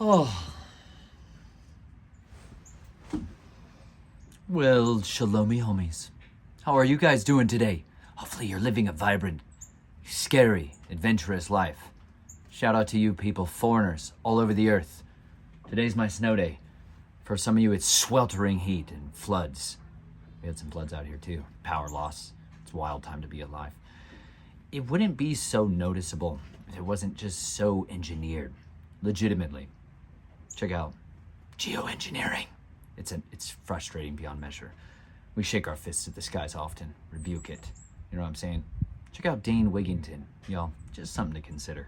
Oh. Well, shalomi homies. How are you guys doing today? Hopefully you're living a vibrant, scary, adventurous life. Shout out to you people, foreigners all over the earth. Today's my snow day. For some of you, it's sweltering heat and floods. We had some floods out here too. Power loss. It's a wild time to be alive. It wouldn't be so noticeable if it wasn't just so engineered. Legitimately. Check out geoengineering. It's frustrating beyond measure. We shake our fists at the skies often, rebuke it. You know what I'm saying? Check out Dane Wigington, y'all. Just something to consider.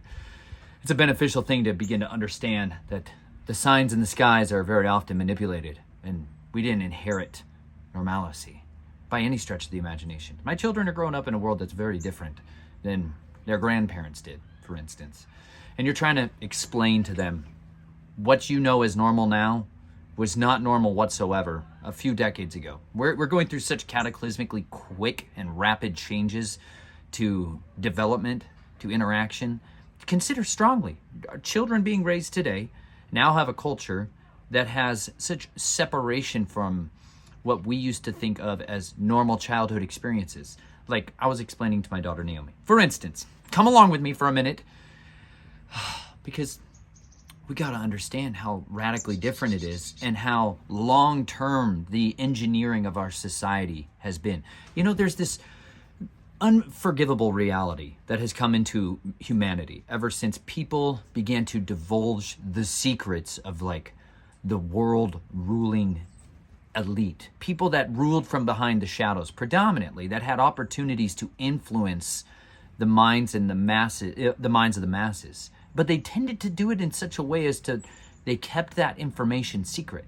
It's a beneficial thing to begin to understand that the signs in the skies are very often manipulated, and we didn't inherit normalcy by any stretch of the imagination. My children are growing up in a world that's very different than their grandparents did, for instance. And you're trying to explain to them what you know as normal now was not normal whatsoever a few decades ago. We're going through such cataclysmically quick and rapid changes to development, to interaction. Consider strongly, our children being raised today now have a culture that has such separation from what we used to think of as normal childhood experiences. Like I was explaining to my daughter Naomi. For instance, come along with me for a minute, because we got to understand how radically different it is and how long-term the engineering of our society has been. You know, there's this unforgivable reality that has come into humanity ever since people began to divulge the secrets of like the world ruling elite, people that ruled from behind the shadows predominantly, that had opportunities to influence the minds and the minds of the masses. But they tended to do it in such a way as to, they kept that information secret,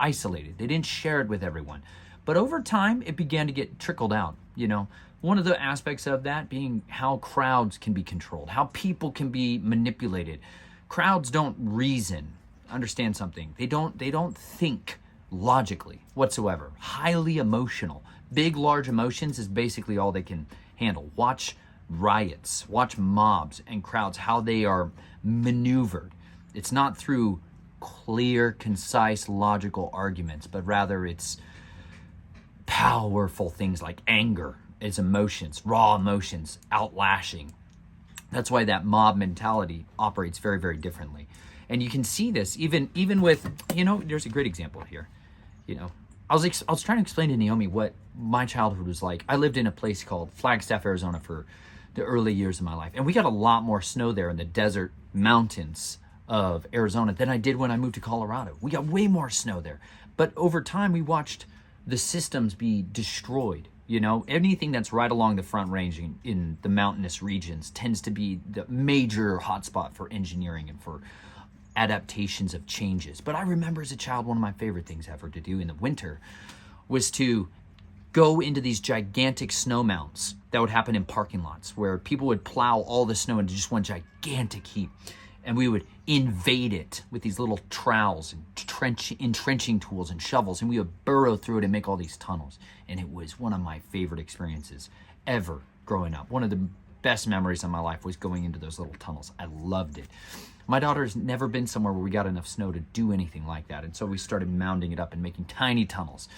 isolated. They didn't share it with everyone. But over time, it began to get trickled out, you know. One of the aspects of that being how crowds can be controlled, how people can be manipulated. Crowds don't reason, understand something. They don't think logically whatsoever. Highly emotional. Big, large emotions is basically all they can handle. Watch riots, watch mobs and crowds, how they are maneuvered. It's not through clear, concise, logical arguments, but rather it's powerful things like anger, it's emotions, raw emotions, outlashing. That's why that mob mentality operates very, very differently. And you can see this even with, you know, there's a great example here. You know, I was trying to explain to Naomi what my childhood was like. I lived in a place called Flagstaff, Arizona for the early years of my life. And we got a lot more snow there in the desert mountains of Arizona than I did when I moved to Colorado. We got way more snow there. But over time, we watched the systems be destroyed. You know, anything that's right along the front range in the mountainous regions tends to be the major hotspot for engineering and for adaptations of changes. But I remember as a child, one of my favorite things ever to do in the winter was to go into these gigantic snow mounds that would happen in parking lots where people would plow all the snow into just one gigantic heap. And we would invade it with these little trowels and entrenching tools and shovels. And we would burrow through it and make all these tunnels. And it was one of my favorite experiences ever growing up. One of the best memories of my life was going into those little tunnels. I loved it. My daughter's never been somewhere where we got enough snow to do anything like that. And so we started mounding it up and making tiny tunnels.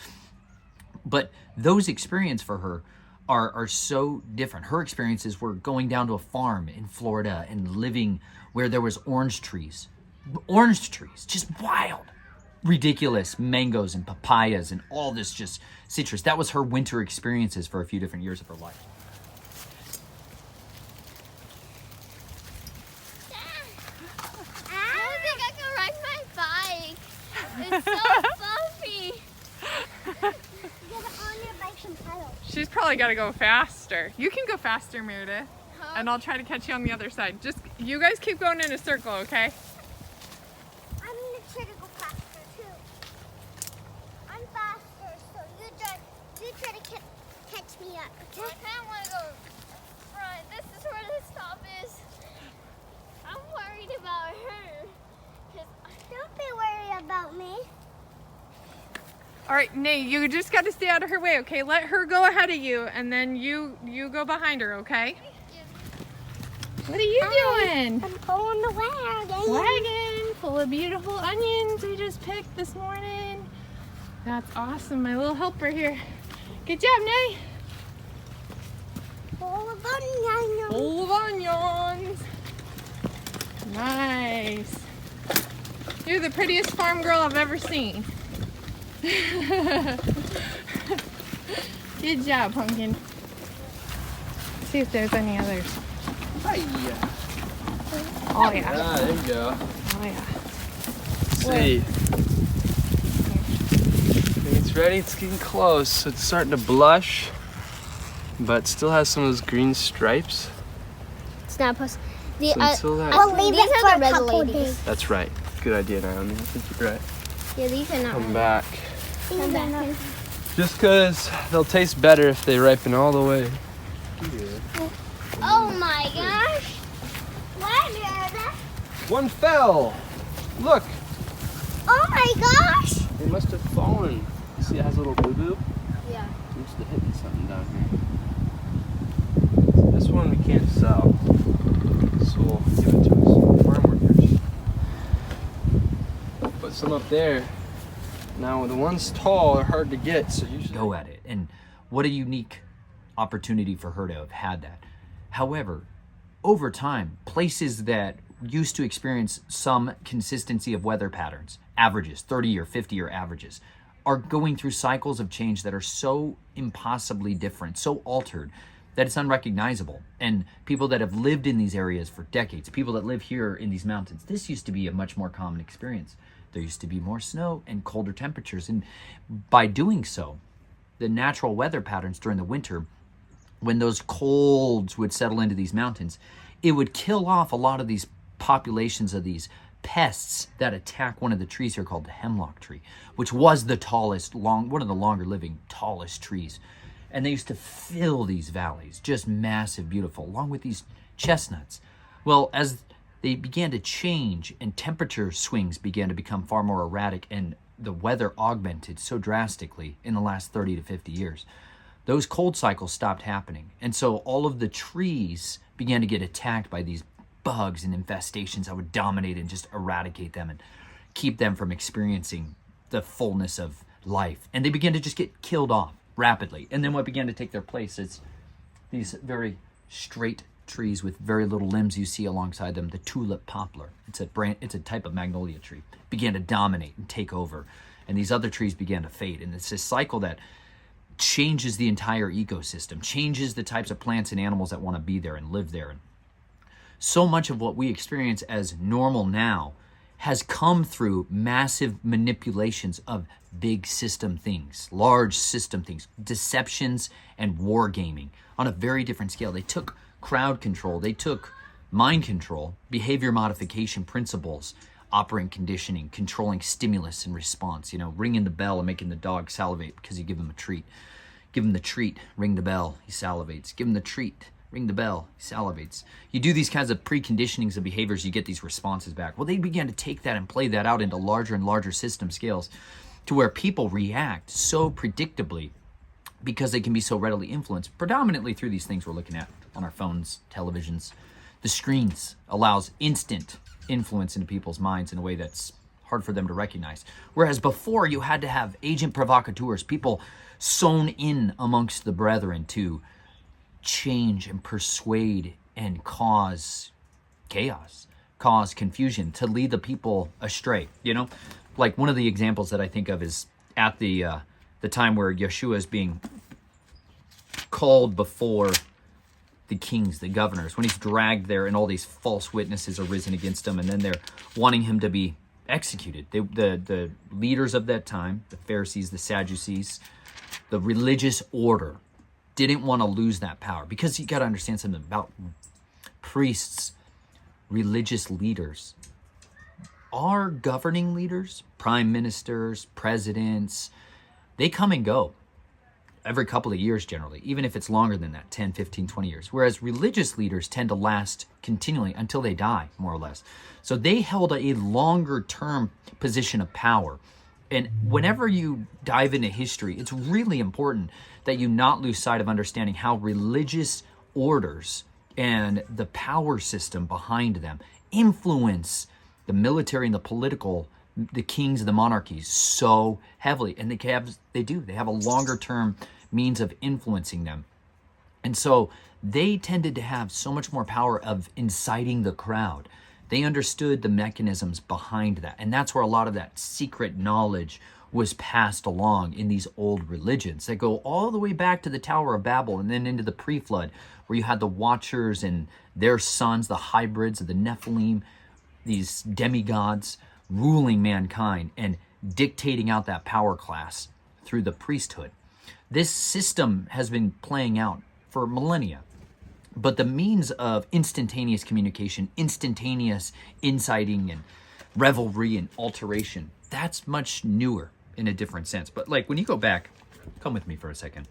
But those experiences for her are so different. Her experiences were going down to a farm in Florida and living where there was orange trees, just wild, ridiculous mangoes and papayas and all this just citrus. That was her winter experiences for a few different years of her life. I don't think I can ride my bike. It's so fluffy. Get on your bike and pedal. She's probably got to go faster. You can go faster, Meredith. And I'll try to catch you on the other side. Just, you guys keep going in a circle, okay? I'm gonna try to go faster too. I'm faster, so you try to catch me up, okay? I kind of want to go front. This is where the stop is. I'm worried about her. Don't be worried about me. All right, Nate, you just got to stay out of her way, okay? Let her go ahead of you, and then you go behind her, okay? What are you doing? I'm pulling the wagon. Wagon, full of beautiful onions we just picked this morning. That's awesome, my little helper here. Good job, Nay. Full of onions. Full of onions. Nice. You're the prettiest farm girl I've ever seen. Good job, Pumpkin. Let's see if there's any others. Hiya. Oh yeah. Ah, there you go. Oh yeah. Let's see. I think it's ready. It's getting close. It's starting to blush, but still has some of those green stripes. It's not supposed. So until that, I'll leave it for a couple days. that's right. Good idea, Naomi. I think you're right. Yeah, these are not. Come back. Come back. Just because they'll taste better if they ripen all the way. Oh my gosh! Why did that? One fell. Look, Oh my gosh! they must have fallen. You see, it has a little boo-boo. Yeah. It must have hit something down here. So this one we can't sell, so we'll give it to some farm workers. But some up there. Now the ones tall are hard to get, so usually Go at it. And what a unique opportunity for her to have had that. However, over time, places that used to experience some consistency of weather patterns, averages, 30-year, 50-year averages, are going through cycles of change that are so impossibly different, so altered, that it's unrecognizable. And people that have lived in these areas for decades, people that live here in these mountains, this used to be a much more common experience. There used to be more snow and colder temperatures. And by doing so, the natural weather patterns during the winter, when those colds would settle into these mountains, it would kill off a lot of these populations of these pests that attack one of the trees here called the hemlock tree, which was the tallest, one of the longer living, tallest trees. And they used to fill these valleys, just massive, beautiful, along with these chestnuts. Well, as they began to change and temperature swings began to become far more erratic and the weather augmented so drastically in the last 30 to 50 years, those cold cycles stopped happening. And so all of the trees began to get attacked by these bugs and infestations that would dominate and just eradicate them and keep them from experiencing the fullness of life. And they began to just get killed off rapidly. And then what began to take their place is these very straight trees with very little limbs you see alongside them, the tulip poplar. It's a type of magnolia tree. Began to dominate and take over. And these other trees began to fade. And it's this cycle that changes the entire ecosystem, changes the types of plants and animals that want to be there and live there. And so much of what we experience as normal now has come through massive manipulations of big system things, large system things, deceptions and wargaming on a very different scale. They took crowd control, they took mind control, behavior modification principles, operant conditioning, controlling stimulus and response, ringing the bell and making the dog salivate because you give him a treat. Give him the treat, ring the bell, he salivates. Give him the treat, ring the bell, he salivates. You do these kinds of preconditionings of behaviors, you get these responses back. Well, they began to take that and play that out into larger and larger system scales to where people react so predictably because they can be so readily influenced, predominantly through these things we're looking at on our phones, televisions. The screens allows instant influence into people's minds in a way that's hard for them to recognize. Whereas before, you had to have agent provocateurs, people sewn in amongst the brethren to change and persuade and cause chaos, cause confusion, to lead the people astray. Like one of the examples that I think of is at the time where Yeshua is being called before the kings, the governors, when he's dragged there and all these false witnesses are risen against him, and then they're wanting him to be executed. The leaders of that time, the Pharisees, the Sadducees, the religious order, didn't want to lose that power, because you got to understand something about priests, religious leaders. Our governing leaders, prime ministers, presidents, they come and go every couple of years generally, even if it's longer than that, 10, 15, 20 years. Whereas religious leaders tend to last continually until they die, more or less. So they held a longer term position of power. And whenever you dive into history, it's really important that you not lose sight of understanding how religious orders and the power system behind them influence the military and the political, the kings and the monarchies so heavily. And they have a longer term means of influencing them. And so they tended to have so much more power of inciting the crowd. They understood the mechanisms behind that. And that's where a lot of that secret knowledge was passed along in these old religions that go all the way back to the Tower of Babel and then into the pre-flood, where you had the Watchers and their sons, the hybrids of the Nephilim, these demigods ruling mankind and dictating out that power class through the priesthood. This system has been playing out for millennia. But the means of instantaneous communication, instantaneous inciting and revelry and alteration, that's much newer in a different sense. But like when you go back, come with me for a second.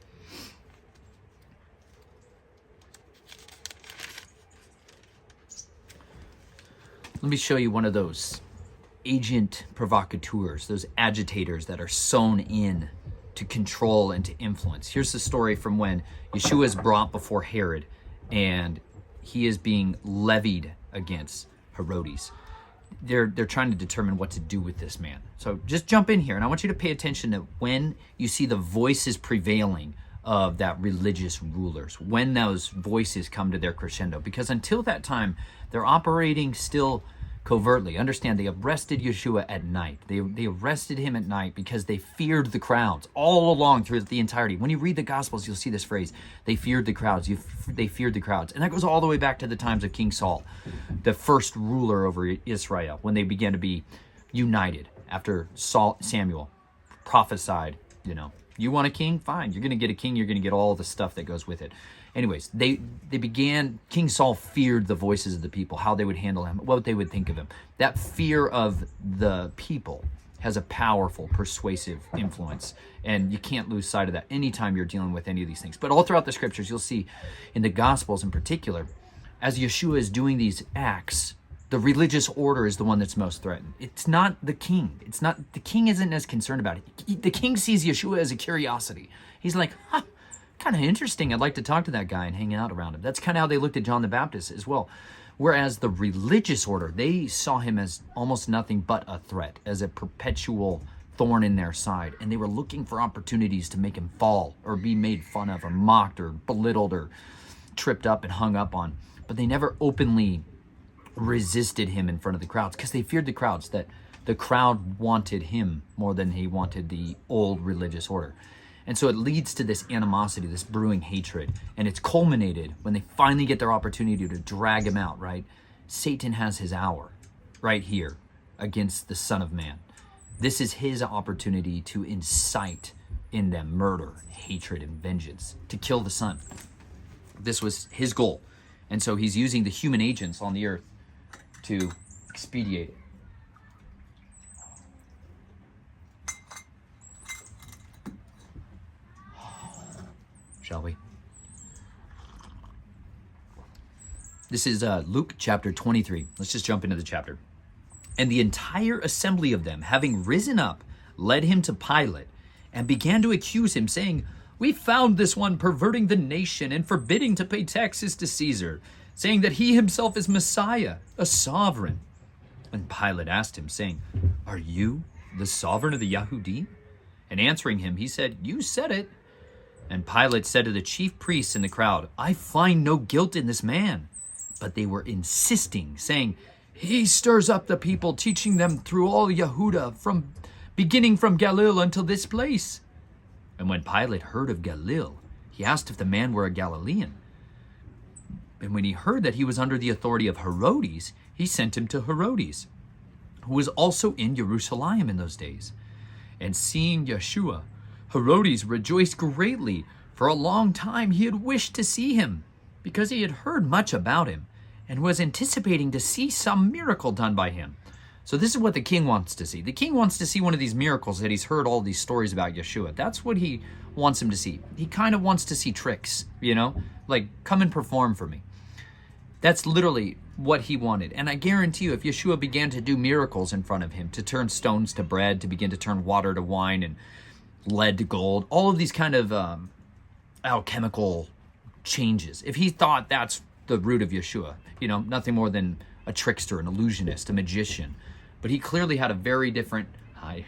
Let me show you one of those agent provocateurs, those agitators that are sewn in to control and to influence. Here's the story from when Yeshua is brought before Herod and he is being levied against Herodes. They're trying to determine what to do with this man. So just jump in here, and I want you to pay attention to when you see the voices prevailing of that religious rulers, when those voices come to their crescendo, because until that time, they're operating still covertly. Understand, they arrested Yeshua at night. They arrested him at night because they feared the crowds all along through the entirety. When you read the Gospels, you'll see this phrase, they feared the crowds. They feared the crowds. And that goes all the way back to the times of King Saul, the first ruler over Israel, when they began to be united after Samuel prophesied, you want a king? Fine. You're going to get a king. You're going to get all the stuff that goes with it. Anyways, they began, King Saul feared the voices of the people, how they would handle him, what they would think of him. That fear of the people has a powerful, persuasive influence, and you can't lose sight of that anytime you're dealing with any of these things. But all throughout the scriptures, you'll see in the Gospels in particular, as Yeshua is doing these acts, the religious order is the one that's most threatened. It's not the king. The king isn't as concerned about it. The king sees Yeshua as a curiosity. He's like, kind of interesting. I'd like to talk to that guy and hang out around him. That's kind of how they looked at John the Baptist as well. Whereas the religious order, they saw him as almost nothing but a threat, as a perpetual thorn in their side. And they were looking for opportunities to make him fall or be made fun of or mocked or belittled or tripped up and hung up on. But they never openly resisted him in front of the crowds because they feared the crowds, that the crowd wanted him more than he wanted the old religious order. And so it leads to this animosity, this brewing hatred, and it's culminated when they finally get their opportunity to drag him out, right? Satan has his hour right here against the Son of Man. This is his opportunity to incite in them murder, hatred, and vengeance, to kill the Son. This was his goal. And so he's using the human agents on the earth to expedite it. Shall we? This is Luke chapter 23. Let's just jump into the chapter. And the entire assembly of them, having risen up, led him to Pilate and began to accuse him, saying, "We found this one perverting the nation and forbidding to pay taxes to Caesar, saying that he himself is Messiah, a sovereign." And Pilate asked him, saying, "Are you the sovereign of the Yahudi?" And answering him, he said, "You said it." And Pilate said to the chief priests in the crowd, "I find no guilt in this man." But they were insisting, saying, "He stirs up the people, teaching them through all Yehuda, beginning from Galilee until this place." And when Pilate heard of Galilee, he asked if the man were a Galilean. And when he heard that he was under the authority of Herodes, he sent him to Herodes, who was also in Jerusalem in those days. And seeing Yeshua, Herodes rejoiced greatly. For a long time he had wished to see him, because he had heard much about him, and was anticipating to see some miracle done by him. So this is what the king wants to see. The king wants to see one of these miracles that he's heard all these stories about Yeshua. That's what he wants him to see. He kind of wants to see tricks, like, come and perform for me. That's literally what he wanted. And I guarantee you, if Yeshua began to do miracles in front of him, to turn stones to bread, to begin to turn water to wine and lead to gold, all of these kind of alchemical changes, if he thought that's the root of Yeshua, nothing more than a trickster, an illusionist, a magician. But he clearly had a very different... Hi.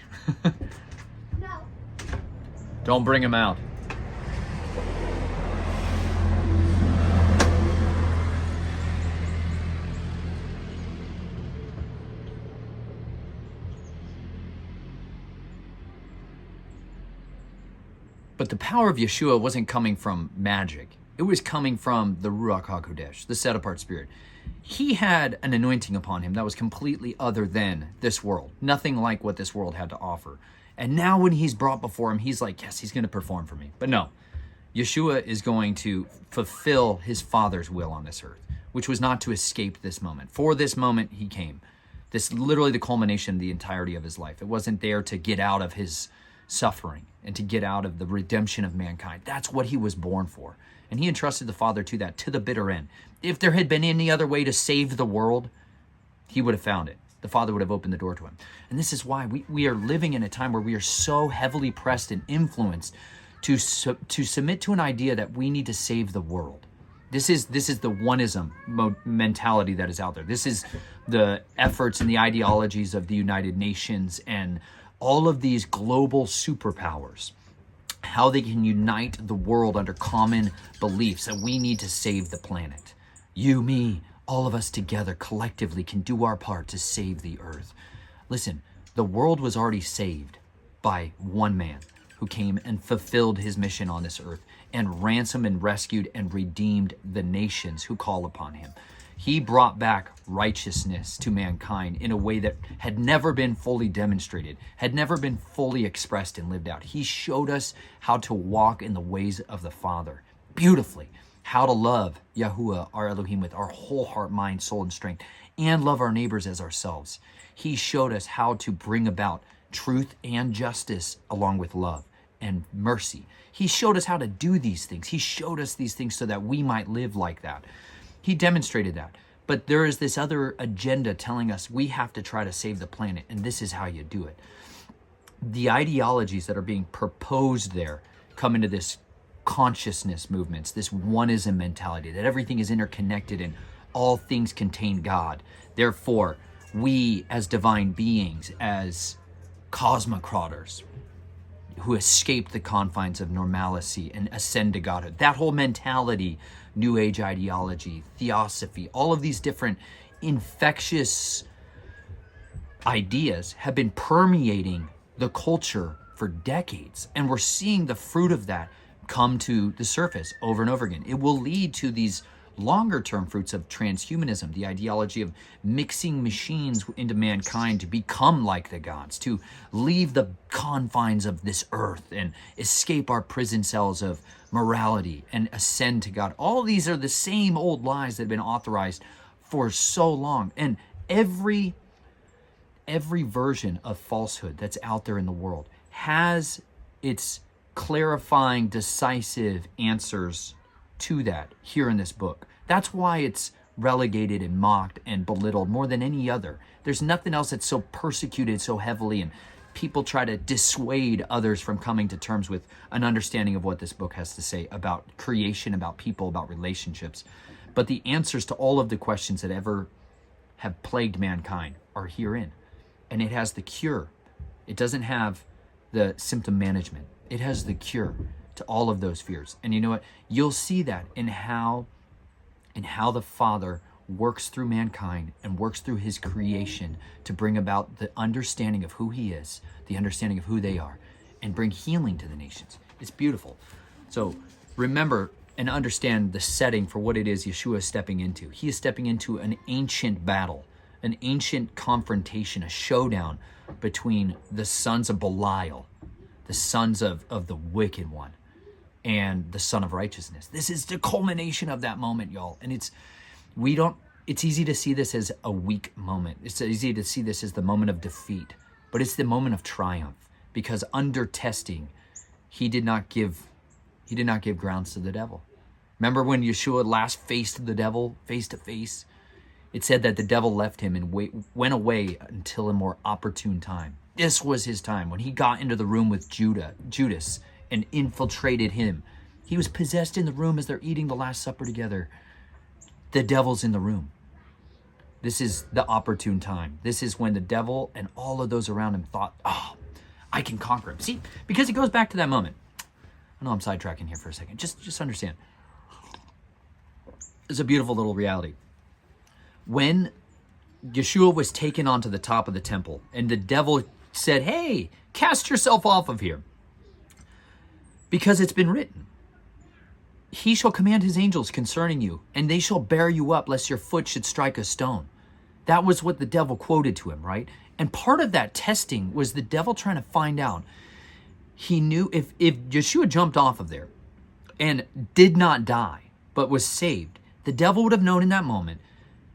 No. Don't bring him out. But the power of Yeshua wasn't coming from magic. It was coming from the Ruach HaKodesh, the set-apart spirit. He had an anointing upon him that was completely other than this world. Nothing like what this world had to offer. And now when he's brought before him, he's like, yes, he's going to perform for me. But no, Yeshua is going to fulfill his Father's will on this earth, which was not to escape this moment. For this moment, he came. This literally the culmination of the entirety of his life. It wasn't there to get out of his suffering and to get out of the redemption of mankind. That's what he was born for. And he entrusted the Father to that, to the bitter end. If there had been any other way to save the world, he would have found it. The Father would have opened the door to him. And this is why we are living in a time where we are so heavily pressed and influenced to submit to an idea that we need to save the world. This is the oneism mentality that is out there. This is the efforts and the ideologies of the United Nations and all of these global superpowers, how they can unite the world under common beliefs that we need to save the planet. You, me, all of us together collectively can do our part to save the earth. Listen, the world was already saved by one man who came and fulfilled his mission on this earth and ransomed and rescued and redeemed the nations who call upon him. He brought back righteousness to mankind in a way that had never been fully demonstrated, had never been fully expressed and lived out. He showed us how to walk in the ways of the Father beautifully, how to love Yahuwah, our Elohim, with our whole heart, mind, soul, and strength, and love our neighbors as ourselves. He showed us how to bring about truth and justice along with love and mercy. He showed us how to do these things. He showed us these things so that we might live like that. He demonstrated that. But there is this other agenda telling us we have to try to save the planet, and this is how you do it. The ideologies that are being proposed there come into this consciousness movements, this oneism mentality, that everything is interconnected and all things contain God. Therefore, we as divine beings, as cosmocrators, who escape the confines of normalcy and ascend to Godhood. That whole mentality, New Age ideology, theosophy, all of these different infectious ideas have been permeating the culture for decades. And we're seeing the fruit of that come to the surface over and over again. It will lead to these longer term fruits of transhumanism, the ideology of mixing machines into mankind to become like the gods, to leave the confines of this earth and escape our prison cells of morality and ascend to God. All these are the same old lies that have been authorized for so long. And every version of falsehood that's out there in the world has its clarifying, decisive answers to that here in this book. That's why it's relegated and mocked and belittled more than any other. There's nothing else that's so persecuted so heavily, and people try to dissuade others from coming to terms with an understanding of what this book has to say about creation, about people, about relationships. But the answers to all of the questions that ever have plagued mankind are herein. And it has the cure. It doesn't have the symptom management. It has the cure to all of those fears. And you know what? You'll see that in how the Father works through mankind and works through his creation to bring about the understanding of who he is, the understanding of who they are, and bring healing to the nations. It's beautiful. So remember and understand the setting for what it is Yeshua is stepping into. He is stepping into an ancient battle, an ancient confrontation, a showdown between the sons of Belial, the sons of the wicked one, and the Son of Righteousness. This is the culmination of that moment, y'all. And it's easy to see this as a weak moment. It's easy to see this as the moment of defeat, but it's the moment of triumph, because under testing, he did not give grounds to the devil. Remember when Yeshua last faced the devil face to face? It said that the devil left him and went away until a more opportune time. This was his time when he got into the room with Judas and infiltrated him. He was possessed in the room as they're eating the Last Supper together. The devil's in the room. This is the opportune time. This is when the devil and all of those around him thought, oh, I can conquer him. See, because it goes back to that moment. I know I'm sidetracking here for a second. Just understand. It's a beautiful little reality. When Yeshua was taken onto the top of the temple and the devil said, hey, cast yourself off of here. Because it's been written, he shall command his angels concerning you, and they shall bear you up, lest your foot should strike a stone. That was what the devil quoted to him, right? And part of that testing was the devil trying to find out. He knew if Yeshua jumped off of there and did not die, but was saved, the devil would have known in that moment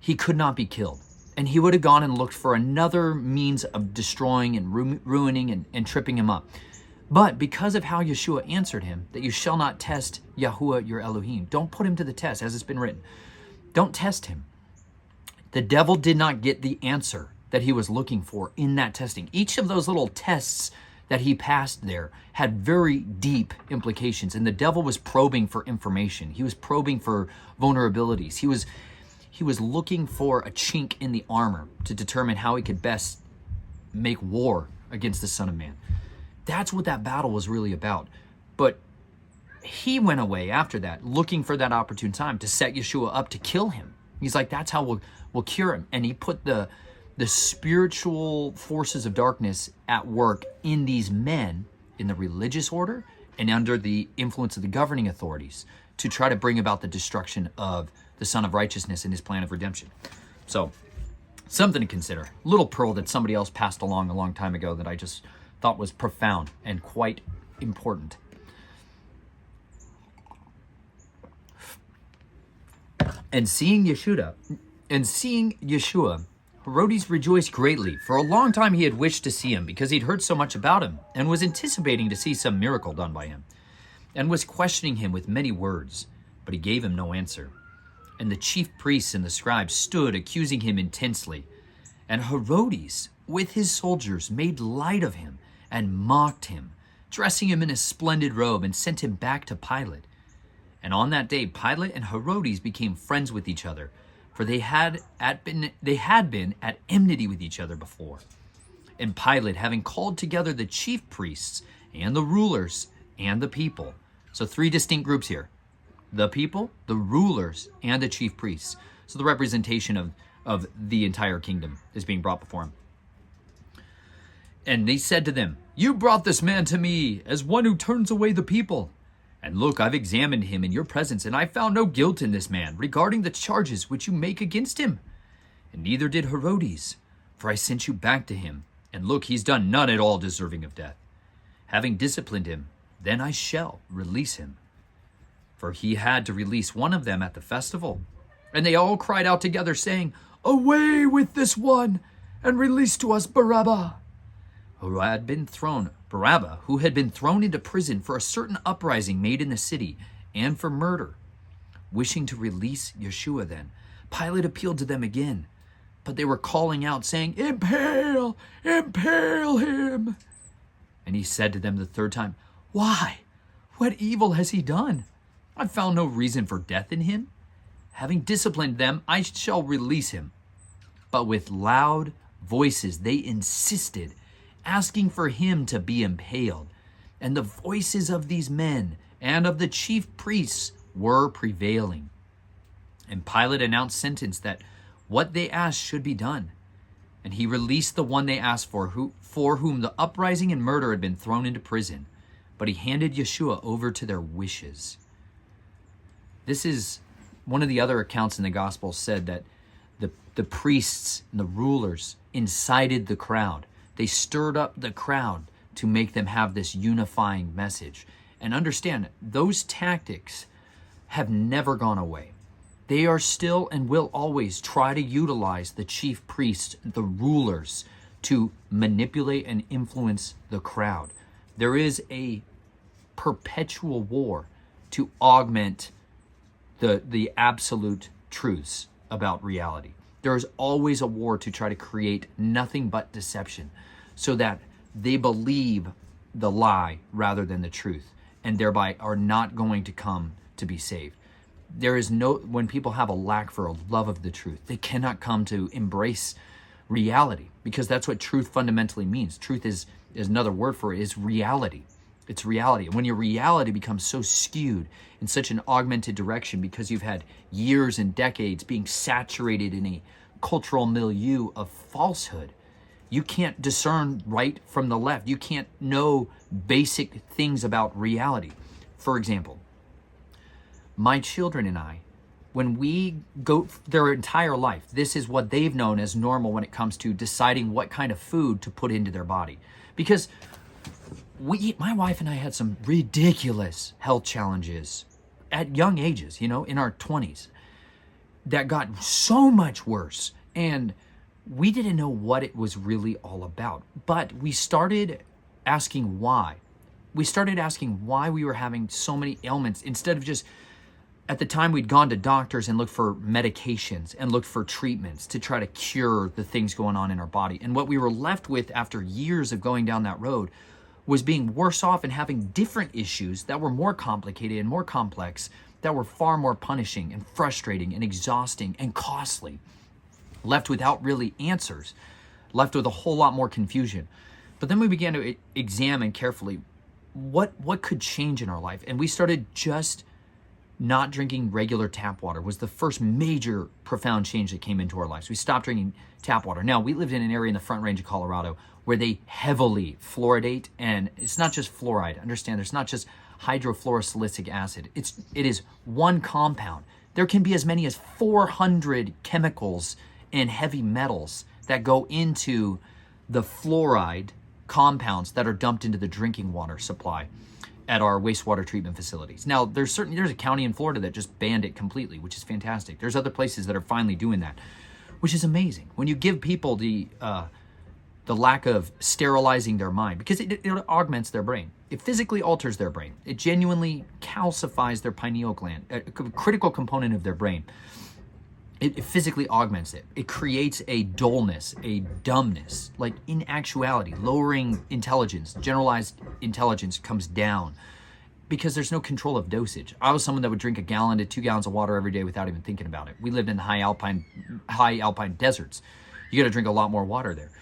he could not be killed. And he would have gone and looked for another means of destroying and ruining and tripping him up. But because of how Yeshua answered him, that you shall not test Yahuwah your Elohim. Don't put him to the test, as it's been written. Don't test him. The devil did not get the answer that he was looking for in that testing. Each of those little tests that he passed there had very deep implications. And the devil was probing for information. He was probing for vulnerabilities. He was looking for a chink in the armor to determine how he could best make war against the Son of Man. That's what that battle was really about. But he went away after that, looking for that opportune time to set Yeshua up to kill him. He's like, that's how we'll cure him. And he put the spiritual forces of darkness at work in these men, in the religious order, and under the influence of the governing authorities to try to bring about the destruction of the Son of Righteousness and his plan of redemption. So, something to consider. Little pearl that somebody else passed along a long time ago that I just thought was profound and quite important. And seeing Yeshua, Herodes rejoiced greatly. For a long time he had wished to see him because he'd heard so much about him and was anticipating to see some miracle done by him, and was questioning him with many words, but he gave him no answer. And the chief priests and the scribes stood accusing him intensely. And Herodes, with his soldiers, made light of him and mocked him, dressing him in a splendid robe, and sent him back to Pilate. And on that day, Pilate and Herodes became friends with each other, for they had been at enmity with each other before. And Pilate, having called together the chief priests and the rulers and the people, so three distinct groups here: the people, the rulers, and the chief priests. So the representation of the entire kingdom is being brought before him. And they said to them, you brought this man to me as one who turns away the people. And look, I've examined him in your presence, and I found no guilt in this man regarding the charges which you make against him. And neither did Herodes, for I sent you back to him. And look, he's done none at all deserving of death. Having disciplined him, then I shall release him. For he had to release one of them at the festival. And they all cried out together, saying, away with this one, and release to us Barabbas, who had been thrown into prison for a certain uprising made in the city, and for murder. Wishing to release Yeshua then, Pilate appealed to them again, but they were calling out, saying, impale, impale him. And he said to them the third time, why? What evil has he done? I found no reason for death in him. Having disciplined them, I shall release him. But with loud voices they insisted, asking for him to be impaled. And the voices of these men and of the chief priests were prevailing. And Pilate announced sentence that what they asked should be done. And he released the one they asked for whom the uprising and murder had been thrown into prison. But he handed Yeshua over to their wishes. This is one of the other accounts in the Gospel said that the priests and the rulers incited the crowd. They stirred up the crowd to make them have this unifying message. And understand, those tactics have never gone away. They are still and will always try to utilize the chief priests, the rulers, to manipulate and influence the crowd. There is a perpetual war to augment the absolute truths about reality. There is always a war to try to create nothing but deception so that they believe the lie rather than the truth, and thereby are not going to come to be saved. there is no, when people have a lack for a love of the truth, they cannot come to embrace reality, because that's what truth fundamentally means. Truth is another word for it, is reality. It's reality. And when your reality becomes so skewed in such an augmented direction because you've had years and decades being saturated in a cultural milieu of falsehood, you can't discern right from the left. You can't know basic things about reality. For example, my children and I, when we go their entire life, this is what they've known as normal when it comes to deciding what kind of food to put into their body. Because my wife and I had some ridiculous health challenges at young ages, in our 20s, that got so much worse. And we didn't know what it was really all about. But we started asking why. We started asking why we were having so many ailments, instead of just, at the time, we'd gone to doctors and looked for medications and looked for treatments to try to cure the things going on in our body. And what we were left with after years of going down that road was being worse off and having different issues that were more complicated and more complex, that were far more punishing and frustrating and exhausting and costly, left without really answers, left with a whole lot more confusion. But then we began to examine carefully what could change in our life. And we started just not drinking regular tap water. Was the first major profound change that came into our lives. We stopped drinking tap water. Now, we lived in an area in the Front Range of Colorado where they heavily fluoridate, and it's not just fluoride. Understand, there's not just hydrofluorosilicic acid. It is one compound. There can be as many as 400 chemicals and heavy metals that go into the fluoride compounds that are dumped into the drinking water supply at our wastewater treatment facilities. Now, there's a county in Florida that just banned it completely, which is fantastic. There's other places that are finally doing that, which is amazing. When you give people the lack of sterilizing their mind, because it augments their brain. It physically alters their brain. It genuinely calcifies their pineal gland, a critical component of their brain. It physically augments it. It creates a dullness, a dumbness, like in actuality, lowering intelligence, generalized intelligence comes down because there's no control of dosage. I was someone that would drink 1 gallon to 2 gallons of water every day without even thinking about it. We lived in the high alpine deserts. You got to drink a lot more water there.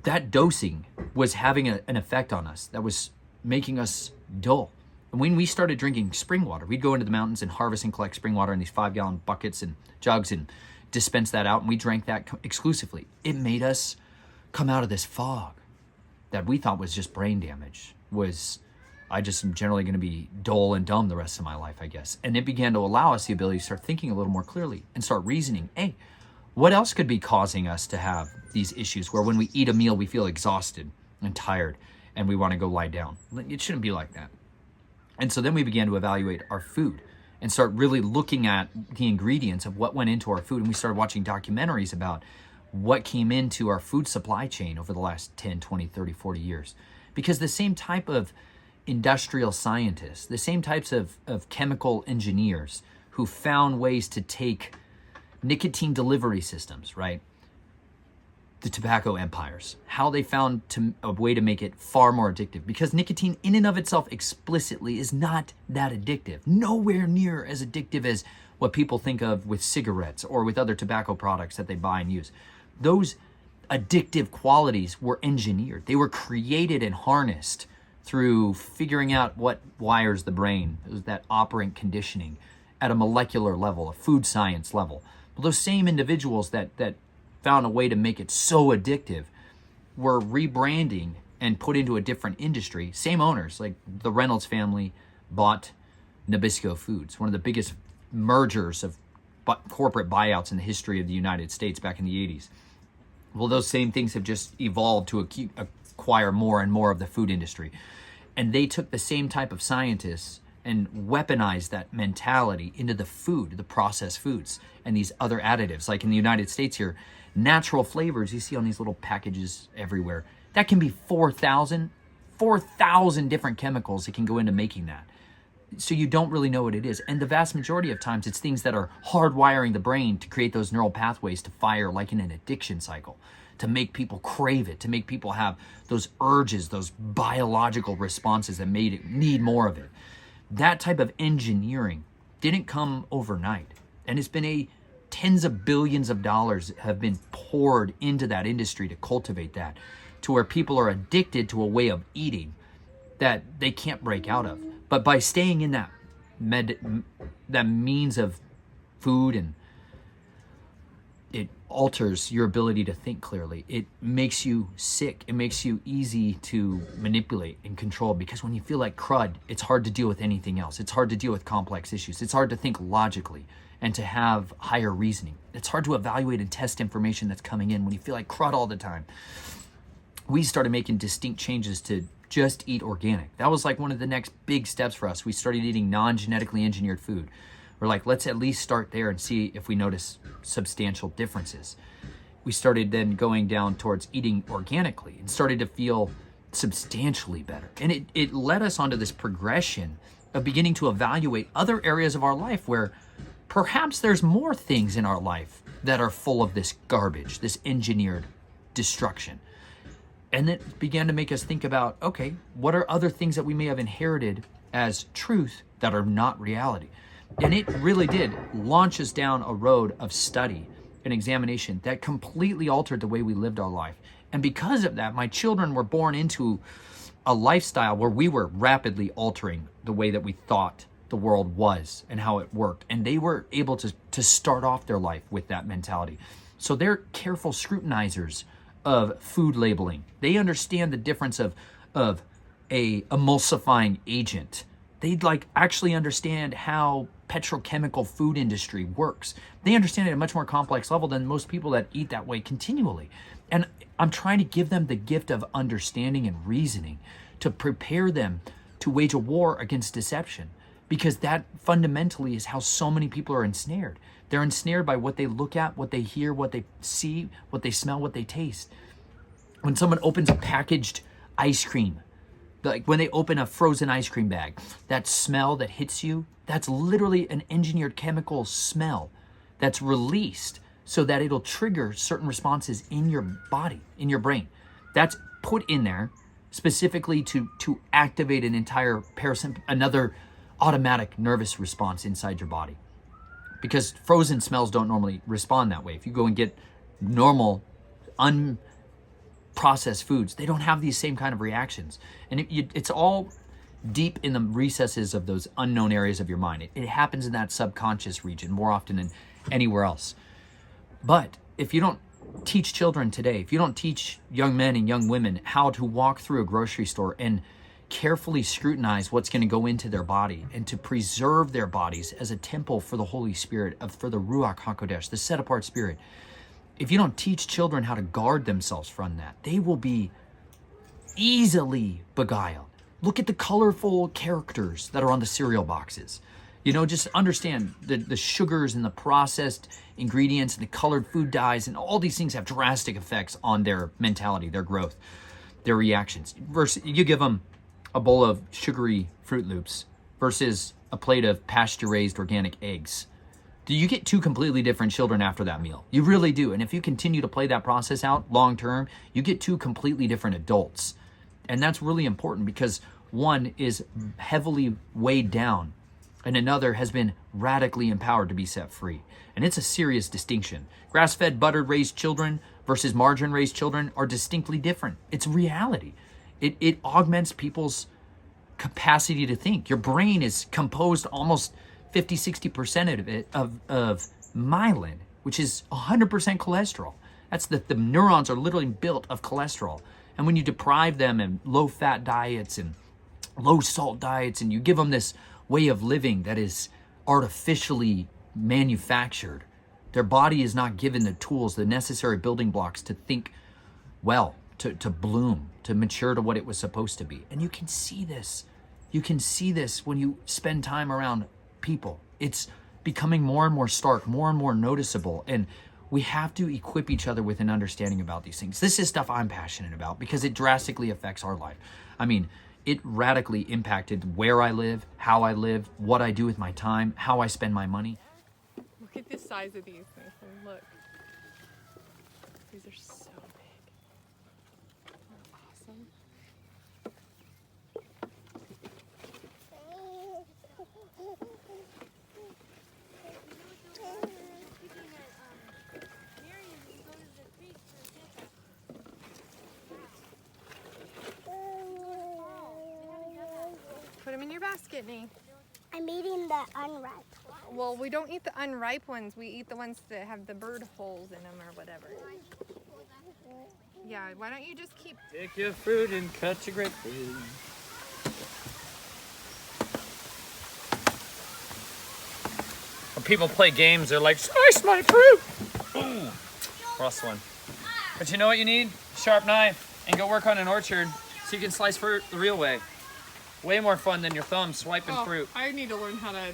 That dosing was having an effect on us that was making us dull. And when we started drinking spring water, we'd go into the mountains and harvest and collect spring water in these 5-gallon buckets and jugs and dispense that out, and we drank that exclusively. It made us come out of this fog that we thought was just brain damage. I just am generally going to be dull and dumb the rest of my life, I guess. And it began to allow us the ability to start thinking a little more clearly and start reasoning. Hey, what else could be causing us to have these issues where when we eat a meal, we feel exhausted and tired and we want to go lie down? It shouldn't be like that. And so then we began to evaluate our food and start really looking at the ingredients of what went into our food. And we started watching documentaries about what came into our food supply chain over the last 10, 20, 30, 40 years. Because the same type of industrial scientists, the same types of chemical engineers who found ways to take nicotine delivery systems, right? The tobacco empires, how they found a way to make it far more addictive, because nicotine in and of itself explicitly is not that addictive, nowhere near as addictive as what people think of with cigarettes or with other tobacco products that they buy and use. Those addictive qualities were engineered. They were created and harnessed through figuring out what wires the brain, that operant conditioning at a molecular level, a food science level. But those same individuals that found a way to make it so addictive were rebranding and put into a different industry. Same owners, like the Reynolds family bought Nabisco Foods, one of the biggest mergers of corporate buyouts in the history of the United States back in the 80s. Well, those same things have just evolved to acquire more and more of the food industry. And they took the same type of scientists and weaponized that mentality into the food, the processed foods, and these other additives. Like in the United States here, natural flavors you see on these little packages everywhere, that can be 4,000 different chemicals that can go into making that. So you don't really know what it is. And the vast majority of times it's things that are hardwiring the brain to create those neural pathways to fire like in an addiction cycle, to make people crave it, to make people have those urges, those biological responses that made it need more of it. That type of engineering didn't come overnight. And it's been tens of billions of dollars have been poured into that industry to cultivate that, to where people are addicted to a way of eating that they can't break out of. But by staying in that means of food, and it alters your ability to think clearly. It makes you sick. It makes you easy to manipulate and control, because when you feel like crud, it's hard to deal with anything else. It's hard to deal with complex issues. It's hard to think logically and to have higher reasoning. It's hard to evaluate and test information that's coming in when you feel like crud all the time. We started making distinct changes to just eat organic. That was like one of the next big steps for us. We started eating non-genetically engineered food. We're like, let's at least start there and see if we notice substantial differences. We started then going down towards eating organically and started to feel substantially better. And it led us onto this progression of beginning to evaluate other areas of our life where perhaps there's more things in our life that are full of this garbage, this engineered destruction. And it began to make us think about, okay, what are other things that we may have inherited as truth that are not reality? And it really did launch us down a road of study and examination that completely altered the way we lived our life. And because of that, my children were born into a lifestyle where we were rapidly altering the way that we thought the world was and how it worked. And they were able to start off their life with that mentality. So they're careful scrutinizers of food labeling. They understand the difference of a emulsifying agent. They'd actually understand how petrochemical food industry works. They understand it at a much more complex level than most people that eat that way continually. And I'm trying to give them the gift of understanding and reasoning to prepare them to wage a war against deception, because that fundamentally is how so many people are ensnared. They're ensnared by what they look at, what they hear, what they see, what they smell, what they taste. When someone opens a packaged ice cream, like when they open a frozen ice cream bag, that smell that hits you, that's literally an engineered chemical smell that's released so that it'll trigger certain responses in your body, in your brain. That's put in there specifically to activate an entire another automatic nervous response inside your body. Because frozen smells don't normally respond that way. If you go and get normal, unprocessed foods, they don't have these same kind of reactions. And it's all deep in the recesses of those unknown areas of your mind. It happens in that subconscious region more often than anywhere else. But if you don't teach children today, if you don't teach young men and young women how to walk through a grocery store and carefully scrutinize what's going to go into their body and to preserve their bodies as a temple for the Holy Spirit, for the Ruach HaKodesh, the set-apart spirit, if you don't teach children how to guard themselves from that, they will be easily beguiled. Look at the colorful characters that are on the cereal boxes. Just understand the sugars and the processed ingredients and the colored food dyes and all these things have drastic effects on their mentality, their growth, their reactions. Versus you give them a bowl of sugary Fruit Loops versus a plate of pasture-raised organic eggs. Do you get two completely different children after that meal? You really do. And if you continue to play that process out long-term, you get two completely different adults. And that's really important because one is heavily weighed down and another has been radically empowered to be set free. And it's a serious distinction. Grass-fed, buttered-raised children versus margarine-raised children are distinctly different. It's reality. It augments people's capacity to think. Your brain is composed almost 50-60% of it of myelin, which is 100% cholesterol. That's the neurons are literally built of cholesterol. And when you deprive them in low-fat diets and low-salt diets, and you give them this way of living that is artificially manufactured, their body is not given the tools, the necessary building blocks to think well, to bloom, to mature to what it was supposed to be. And you can see this. You can see this when you spend time around people. It's becoming more and more stark, more and more noticeable. And we have to equip each other with an understanding about these things. This is stuff I'm passionate about because it drastically affects our life. I mean, it radically impacted where I live, how I live, what I do with my time, how I spend my money. Look at the size of these things. Look. These are so big. They're awesome. in your basket, Nee. I'm eating the unripe one. Well, we don't eat the unripe ones. We eat the ones that have the bird holes in them or whatever. Yeah, why don't you just keep... Take your fruit and cut your grapefruit. When people play games, they're like, slice my fruit! Boom! Rustling. But you know what you need? A sharp knife. And go work on an orchard so you can slice fruit the real way. Way more fun than your thumb swiping fruit. I need to learn how to...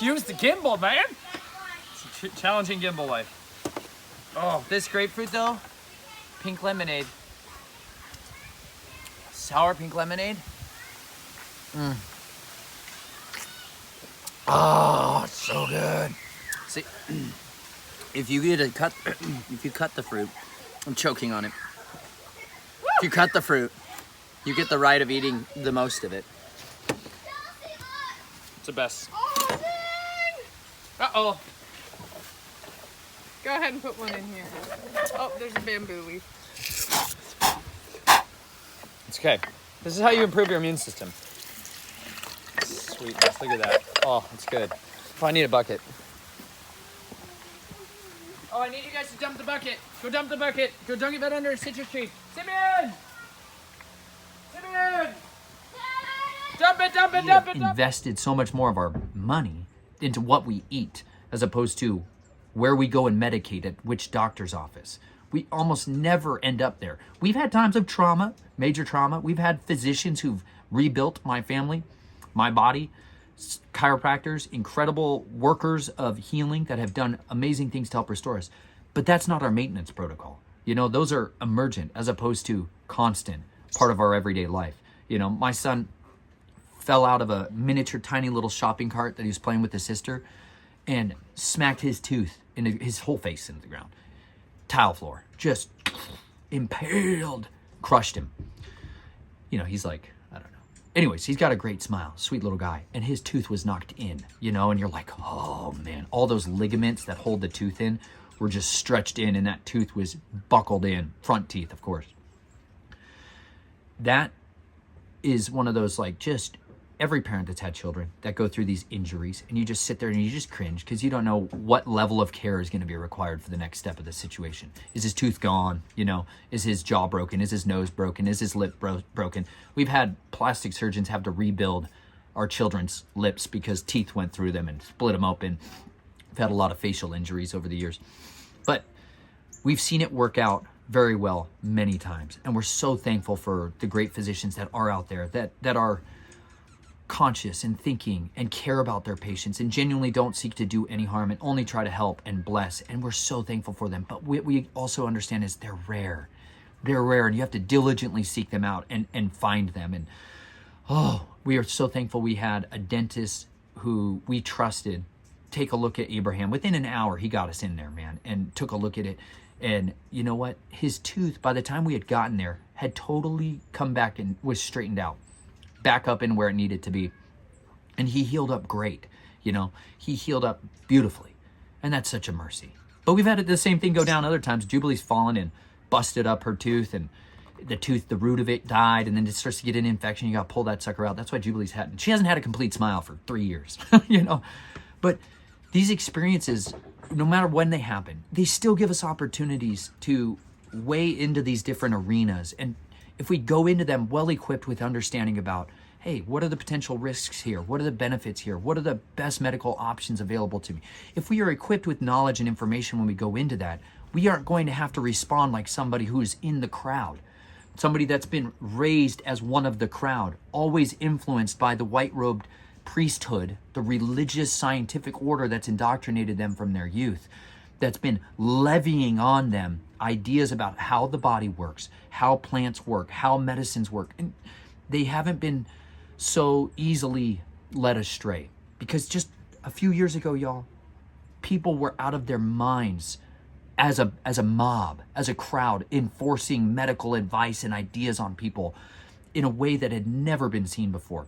Use the gimbal, man! It's a challenging gimbal life. Oh, this grapefruit though, pink lemonade. Sour pink lemonade. Oh, it's so good. See, if you cut the fruit, I'm choking on it. If you cut the fruit, you get the right of eating the most of it. It's the best. Uh-oh. Go ahead and put one in here. Oh, there's a bamboo leaf. It's okay. This is how you improve your immune system. Sweetness, look at that. Oh, it's good. Oh, I need a bucket. Oh, I need you guys to dump the bucket. Go dump the bucket. Go dunk it under a citrus tree. Simeon! Simeon! Dump it, dump it, dump it, dump it! Invested so much more of our money into what we eat as opposed to where we go and medicate at which doctor's office. We almost never end up there. We've had times of trauma, major trauma. We've had physicians who've rebuilt my family, my body, chiropractors, incredible workers of healing that have done amazing things to help restore us. But that's not our maintenance protocol. You know, those are emergent as opposed to constant, part of our everyday life. You know, my son fell out of a miniature tiny little shopping cart that he was playing with his sister and smacked his tooth into his whole face into the ground. Tile floor, just impaled, crushed him. You know, he's like, I don't know. Anyways, he's got a great smile, sweet little guy, and his tooth was knocked in, you know, and you're like, oh man, all those ligaments that hold the tooth in were just stretched in and that tooth was buckled in, front teeth, of course. That is one of those, like, just every parent that's had children that go through these injuries, and you just sit there and you just cringe because you don't know what level of care is going to be required for the next step of the situation. Is his tooth gone? You know, is his jaw broken? Is his nose broken? Is his lip broken? We've had plastic surgeons have to rebuild our children's lips because teeth went through them and split them open. We've had a lot of facial injuries over the years, but we've seen it work out very well many times, and we're so thankful for the great physicians that are out there that are conscious and thinking and care about their patients and genuinely don't seek to do any harm and only try to help and bless. And we're so thankful for them. But what we also understand is they're rare. They're rare, and you have to diligently seek them out and find them. And oh, we are so thankful we had a dentist who we trusted take a look at Abraham. Within an hour, he got us in there, man, and took a look at it. And you know what? His tooth, by the time we had gotten there, had totally come back and was straightened out, back up in where it needed to be. And he healed up great. You know, he healed up beautifully. And that's such a mercy. But we've had the same thing go down other times. Jubilee's fallen and busted up her tooth, and the root of it died, and then it starts to get an infection. You got to pull that sucker out. That's why Jubilee's she hasn't had a complete smile for 3 years, you know. But these experiences, no matter when they happen, they still give us opportunities to weigh into these different arenas. And if we go into them well equipped with understanding about, hey, what are the potential risks here? What are the benefits here? What are the best medical options available to me? If we are equipped with knowledge and information when we go into that, we aren't going to have to respond like somebody who is in the crowd, somebody that's been raised as one of the crowd, always influenced by the white-robed priesthood, the religious scientific order that's indoctrinated them from their youth, that's been levying on them ideas about how the body works, how plants work, how medicines work. And they haven't been so easily led astray, because just a few years ago, y'all, people were out of their minds as a mob, as a crowd, enforcing medical advice and ideas on people in a way that had never been seen before.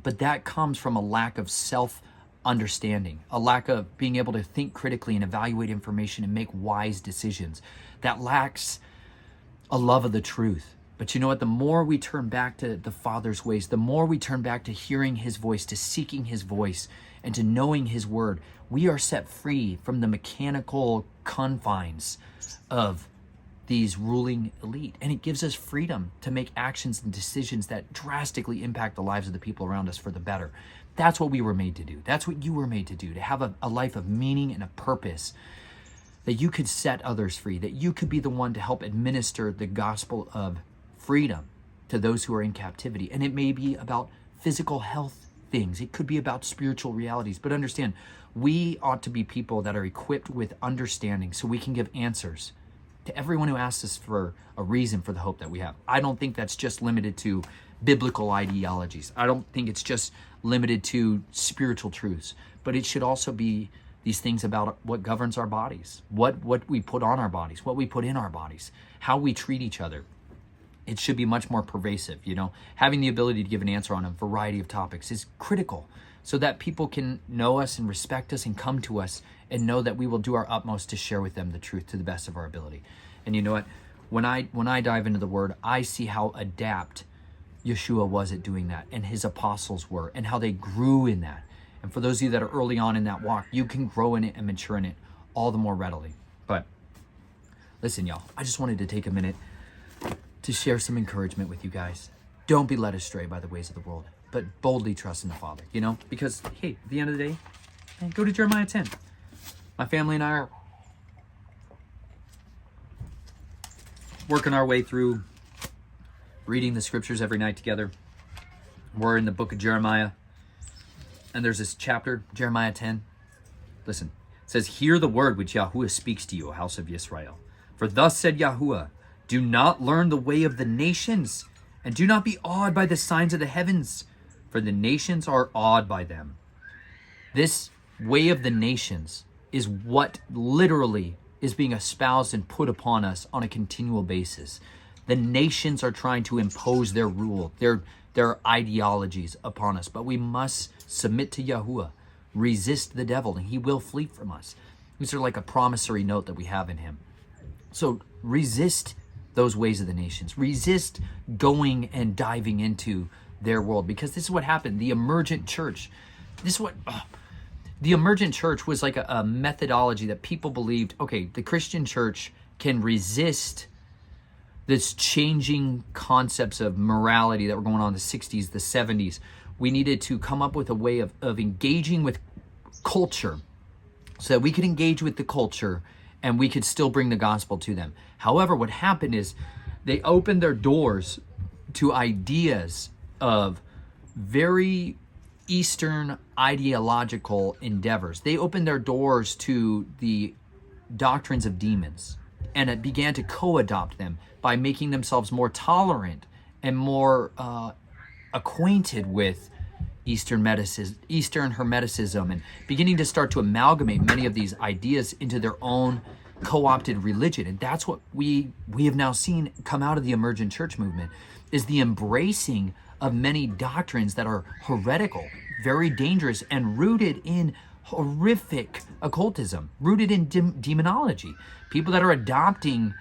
But that comes from a lack of self-understanding, a lack of being able to think critically and evaluate information and make wise decisions. That lacks a love of the truth. But you know what? The more we turn back to the Father's ways, the more we turn back to hearing his voice, to seeking his voice, and to knowing his word, we are set free from the mechanical confines of these ruling elite. And it gives us freedom to make actions and decisions that drastically impact the lives of the people around us for the better. That's what we were made to do. That's what you were made to do, to have a life of meaning and a purpose, that you could set others free, that you could be the one to help administer the gospel of freedom to those who are in captivity. And it may be about physical health things. It could be about spiritual realities. But understand, we ought to be people that are equipped with understanding so we can give answers to everyone who asks us for a reason for the hope that we have. I don't think that's just limited to biblical ideologies. I don't think it's just limited to spiritual truths, but it should also be these things about what governs our bodies, what we put on our bodies, what we put in our bodies, how we treat each other. It should be much more pervasive, you know. Having the ability to give an answer on a variety of topics is critical so that people can know us and respect us and come to us and know that we will do our utmost to share with them the truth to the best of our ability. And you know what? When I dive into the word, I see how adept Yeshua was at doing that, and his apostles were, and how they grew in that. And for those of you that are early on in that walk, you can grow in it and mature in it all the more readily. But listen, y'all, I just wanted to take a minute to share some encouragement with you guys. Don't be led astray by the ways of the world, but boldly trust in the Father, you know? Because, hey, at the end of the day, man, go to Jeremiah 10. My family and I are working our way through reading the scriptures every night together. We're in the book of Jeremiah, and there's this chapter, Jeremiah 10. Listen, it says, "Hear the word which Yahuwah speaks to you, O house of Yisrael. For thus said Yahuwah, do not learn the way of the nations, and do not be awed by the signs of the heavens, for the nations are awed by them." This way of the nations is what literally is being espoused and put upon us on a continual basis. The nations are trying to impose their rule, their ideologies upon us, but we must submit to Yahuwah, resist the devil, and he will flee from us. These are like a promissory note that we have in him. So resist those ways of the nations. Resist going and diving into their world, because this is what happened. The emergent church, the emergent church was like a methodology that people believed, okay, the Christian church can resist this changing concepts of morality that were going on in the 60s, the 70s. We needed to come up with a way of engaging with culture so that we could engage with the culture and we could still bring the gospel to them. However, what happened is they opened their doors to ideas of very Eastern ideological endeavors. They opened their doors to the doctrines of demons, and it began to co-adopt them by making themselves more tolerant and more acquainted with Eastern Hermeticism, and beginning to start to amalgamate many of these ideas into their own co-opted religion. And that's what we have now seen come out of the emergent church movement, is the embracing of many doctrines that are heretical, very dangerous, and rooted in horrific occultism, rooted in demonology. People that are adopting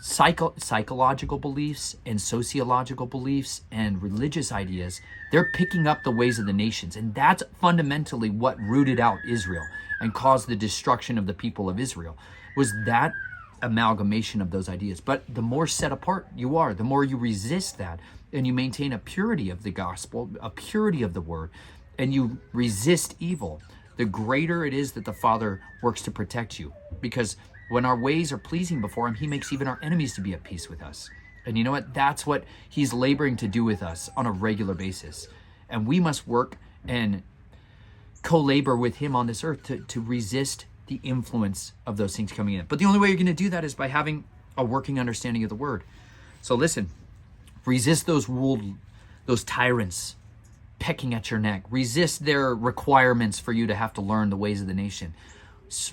psychological beliefs and sociological beliefs and religious ideas, they're picking up the ways of the nations. And that's fundamentally what rooted out Israel and caused the destruction of the people of Israel, was that amalgamation of those ideas. But the more set apart you are, the more you resist that, and you maintain a purity of the gospel, a purity of the word, and you resist evil, the greater it is that the Father works to protect you. Because when our ways are pleasing before him, he makes even our enemies to be at peace with us. And you know what? That's what he's laboring to do with us on a regular basis. And we must work and co-labor with him on this earth to resist the influence of those things coming in. But the only way you're going to do that is by having a working understanding of the word. So listen, resist those tyrants pecking at your neck. Resist their requirements for you to have to learn the ways of the nation.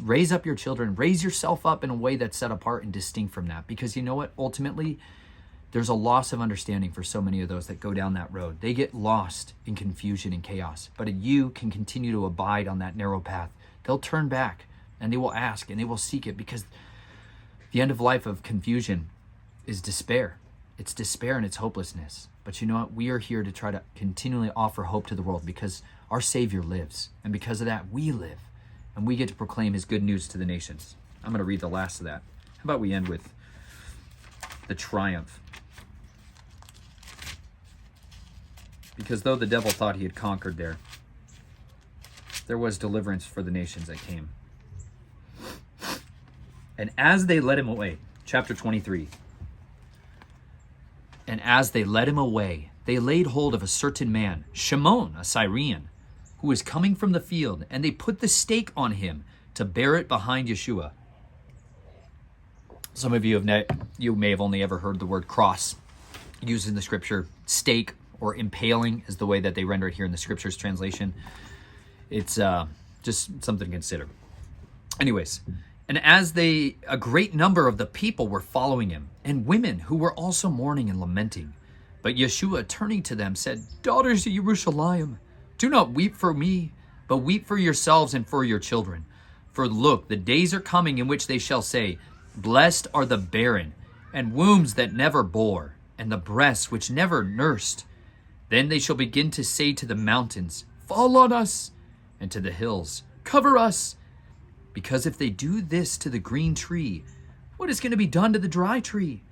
Raise up your children. Raise yourself up in a way that's set apart and distinct from that. Because you know what? Ultimately, there's a loss of understanding for so many of those that go down that road. They get lost in confusion and chaos. But you can continue to abide on that narrow path. They'll turn back and they will ask and they will seek it, because the end of life of confusion is despair. it's despair and it's hopelessness. But you know what? We are here to try to continually offer hope to the world because our Savior lives. And because of that, we live. And we get to proclaim his good news to the nations. I'm going to read the last of that. How about we end with the triumph? Because though the devil thought he had conquered there was deliverance for the nations that came. And as they led him away, chapter 23. And as they led him away, they laid hold of a certain man, Shimon, a Syrian, who was coming from the field, and they put the stake on him to bear it behind Yeshua. Some of you may have only ever heard the word cross used in the scripture. Stake or impaling is the way that they render it here in the scriptures translation. It's just something to consider. Anyways, and as a great number of the people were following him, and women who were also mourning and lamenting. But Yeshua, turning to them, said, "Daughters of Jerusalem, do not weep for me, but weep for yourselves and for your children. For look, the days are coming in which they shall say, Blessed are the barren, and wombs that never bore, and the breasts which never nursed. Then they shall begin to say to the mountains, Fall on us, and to the hills, Cover us. Because if they do this to the green tree, what is going to be done to the dry tree?"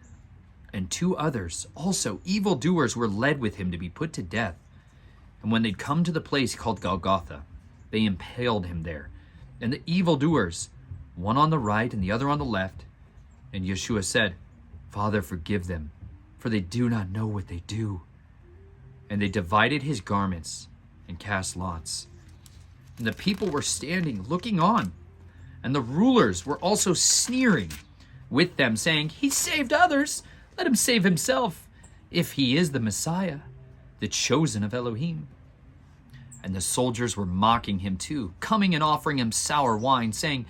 And 2 others, also evildoers, were led with him to be put to death. And when they'd come to the place called Golgotha, they impaled him there. And the evildoers, one on the right and the other on the left. And Yeshua said, "Father, forgive them, for they do not know what they do." And they divided his garments and cast lots. And the people were standing, looking on. And the rulers were also sneering with them, saying, "He saved others. Let him save himself, if he is the Messiah, the chosen of Elohim." And the soldiers were mocking him too, coming and offering him sour wine, saying,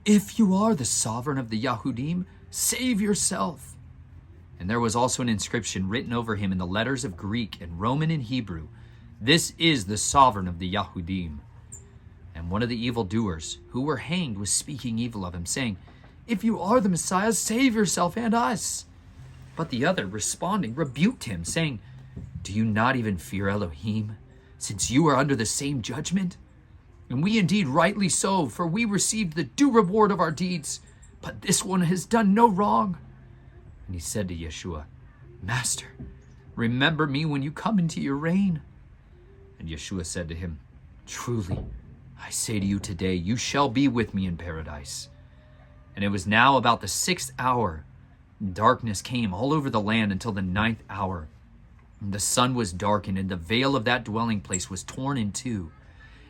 "If you are the sovereign of the Yahudim, save yourself." And there was also an inscription written over him in the letters of Greek and Roman and Hebrew, "This is the sovereign of the Yahudim." And one of the evildoers who were hanged was speaking evil of him, saying, "If you are the Messiah, save yourself and us." But the other, responding, rebuked him, saying, "Do you not even fear Elohim, since you are under the same judgment? And we indeed rightly so, for we received the due reward of our deeds, but this one has done no wrong." And he said to Yeshua, "Master, remember me when you come into your reign." And Yeshua said to him, "Truly, I say to you today, you shall be with me in paradise." And it was now about the 6th hour. Darkness came all over the land until the 9th hour. And the sun was darkened, and the veil of that dwelling place was torn in two.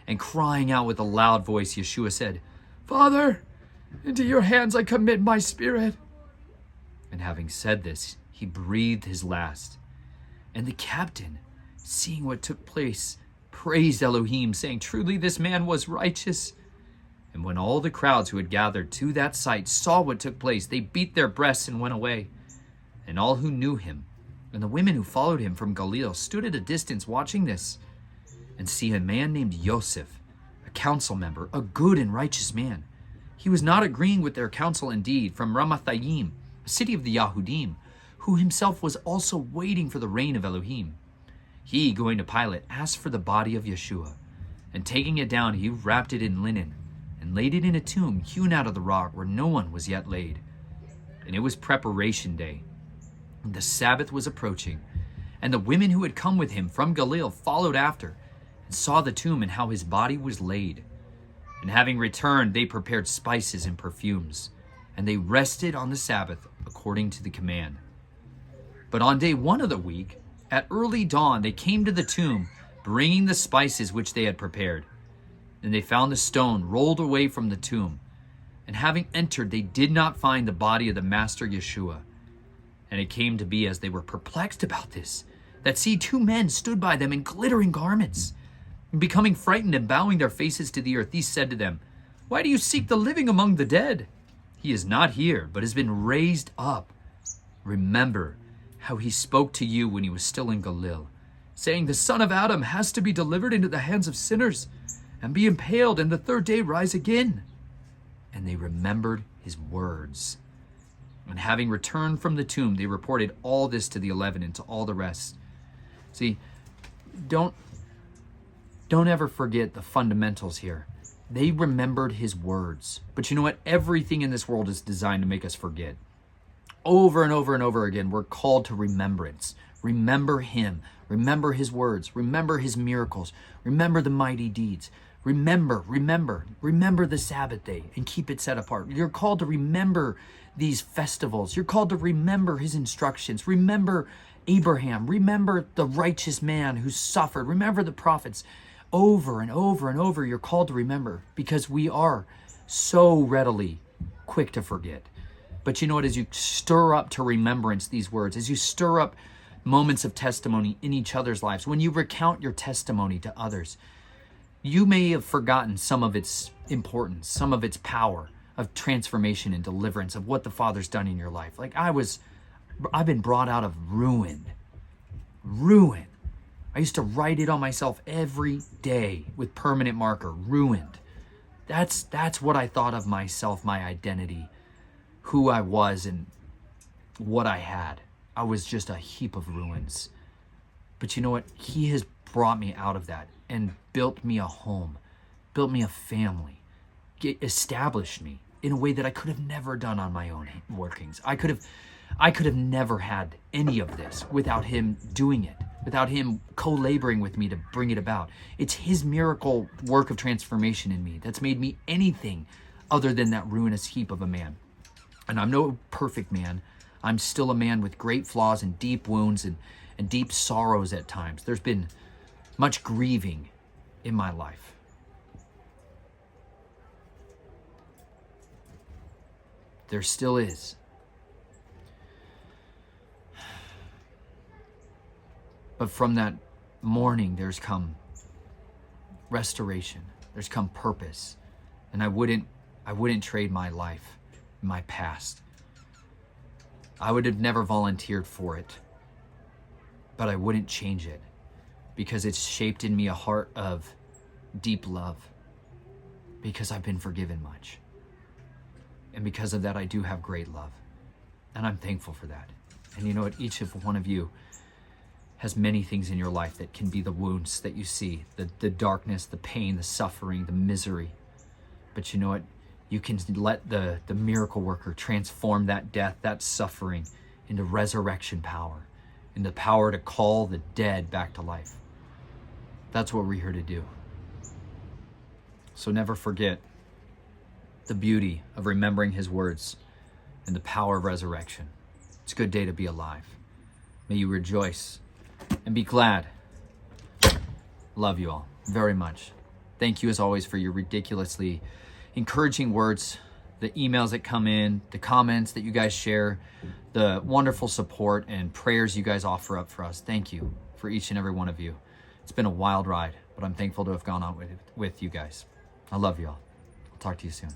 And crying out with a loud voice, Yeshua said, "Father, into your hands I commit my spirit." And having said this, he breathed his last. And the captain, seeing what took place, praised Elohim, saying, "Truly this man was righteous." And when all the crowds who had gathered to that sight saw what took place, they beat their breasts and went away. And all who knew him, and the women who followed him from Galilee, stood at a distance watching this. And see a man named Joseph, a council member, a good and righteous man. He was not agreeing with their counsel indeed, from Ramathayim, a city of the Yahudim, who himself was also waiting for the reign of Elohim. He, going to Pilate, asked for the body of Yeshua. And taking it down, he wrapped it in linen, and laid it in a tomb hewn out of the rock where no one was yet laid. And it was preparation day, and the Sabbath was approaching. And the women who had come with him from Galilee followed after, and saw the tomb and how his body was laid. And having returned, they prepared spices and perfumes, and they rested on the Sabbath according to the command. But on day 1 of the week, at early dawn, they came to the tomb, bringing the spices which they had prepared. And they found the stone rolled away from the tomb. And having entered, they did not find the body of the Master Yeshua. And it came to be, as they were perplexed about this, that see 2 men stood by them in glittering garments. And becoming frightened and bowing their faces to the earth, these said to them, "Why do you seek the living among the dead? He is not here, but has been raised up. Remember how he spoke to you when he was still in Galilee, saying, the Son of Adam has to be delivered into the hands of sinners, and be impaled, and the 3rd day rise again." And they remembered his words. And having returned from the tomb, they reported all this to the 11 and to all the rest. See, don't ever forget the fundamentals here. They remembered his words. But you know what? Everything in this world is designed to make us forget. Over and over and over again, we're called to remembrance. Remember him. Remember his words. Remember his miracles. Remember the mighty deeds. Remember the Sabbath day and keep it set apart. You're called to remember these festivals. You're called to remember his instructions. Remember Abraham. Remember the righteous man who suffered. Remember the prophets. Over and over and over, you're called to remember, because we are so readily quick to forget. But you know what? As you stir up to remembrance these words, as you stir up moments of testimony in each other's lives, when you recount your testimony to others, you may have forgotten some of its importance, some of its power of transformation and deliverance, of what the Father's done in your life. Like I've been brought out of ruin. I used to write it on myself every day with permanent marker, ruined. That's what I thought of myself, my identity, who I was and what I had. I was just a heap of ruins. But you know what? He has brought me out of that and built me a home, built me a family, established me in a way that I could have never done on my own workings. I could have never had any of this without him doing it, without him co-laboring with me to bring it about. It's his miracle work of transformation in me that's made me anything other than that ruinous heap of a man. And I'm no perfect man. I'm still a man with great flaws and deep wounds and deep sorrows at times. There's been much grieving in my life. There still is. But from that morning, there's come restoration. There's come purpose. And I wouldn't trade my life, my past. I would have never volunteered for it. But I wouldn't change it, because it's shaped in me a heart of deep love, because I've been forgiven much. And because of that, I do have great love. And I'm thankful for that. And you know what? Each of one of you has many things in your life that can be the wounds that you see, the darkness, the pain, the suffering, the misery. But you know what? You can let the miracle worker transform that death, that suffering, into resurrection power, into power to call the dead back to life. That's what we're here to do. So never forget the beauty of remembering his words and the power of resurrection. It's a good day to be alive. May you rejoice and be glad. Love you all very much. Thank you as always for your ridiculously encouraging words, the emails that come in, the comments that you guys share, the wonderful support and prayers you guys offer up for us. Thank you for each and every one of you. It's been a wild ride, but I'm thankful to have gone on with you guys. I love you all. I'll talk to you soon.